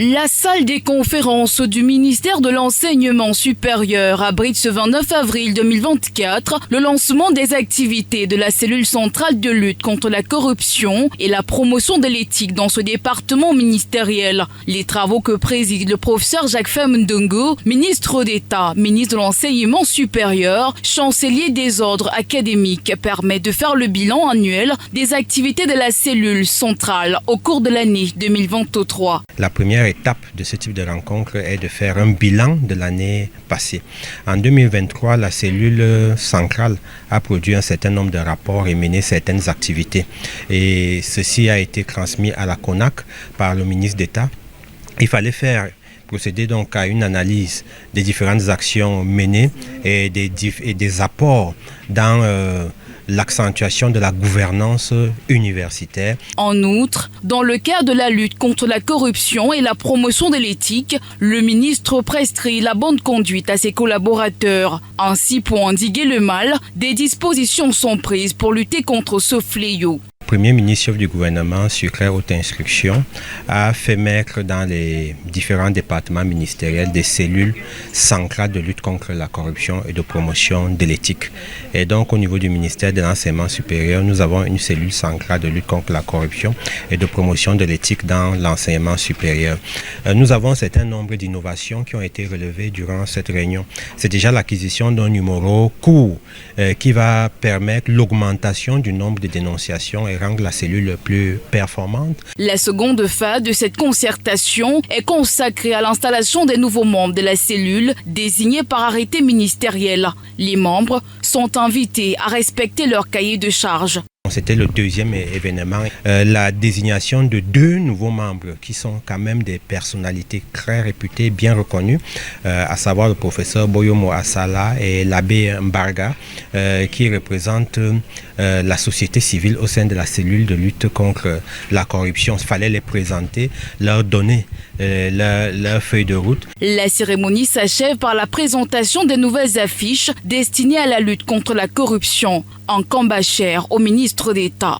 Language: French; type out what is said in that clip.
La salle des conférences du ministère de l'Enseignement supérieur abrite ce 29 avril 2024 le lancement des activités de la cellule centrale de lutte contre la corruption et la promotion de l'éthique dans ce département ministériel. Les travaux que préside le professeur Jacques Ndongo, ministre d'État, ministre de l'Enseignement supérieur, chancelier des ordres académiques, permettent de faire le bilan annuel des activités de la cellule centrale au cours de l'année 2023. La première étape de ce type de rencontre est de faire un bilan de l'année passée. En 2023, la cellule centrale a produit un certain nombre de rapports et mené certaines activités. Et ceci a été transmis à la CONAC par le ministre d'État. Il fallait procéder donc à une analyse des différentes actions menées et des apports dans l'accentuation de la gouvernance universitaire. En outre, dans le cadre de la lutte contre la corruption et la promotion de l'éthique, le ministre prescrit la bonne conduite à ses collaborateurs. Ainsi, pour endiguer le mal, des dispositions sont prises pour lutter contre ce fléau. Le Premier ministre chef du gouvernement, sur claire haute instruction, a fait mettre dans les différents départements ministériels des cellules centrales de lutte contre la corruption et de promotion de l'éthique. Et donc au niveau du ministère de l'Enseignement supérieur, nous avons une cellule centrale de lutte contre la corruption et de promotion de l'éthique dans l'enseignement supérieur. Nous avons un certain nombre d'innovations qui ont été relevées durant cette réunion. C'est déjà l'acquisition d'un numéro court qui va permettre l'augmentation du nombre de dénonciations et rendre la cellule plus performante. La seconde phase de cette concertation est consacrée à l'installation des nouveaux membres de la cellule désignés par arrêté ministériel. Les membres sont invités à respecter leur cahier de charges. C'était le deuxième événement, la désignation de 2 nouveaux membres qui sont quand même des personnalités très réputées, bien reconnues, à savoir le professeur Boyomo Asala et l'abbé Mbarga, qui représentent la société civile au sein de la cellule de lutte contre la corruption. Il fallait les présenter, leur donner leur feuille de route. La cérémonie s'achève par la présentation des nouvelles affiches destinées à la lutte contre la corruption, en combat cher au ministre d'État.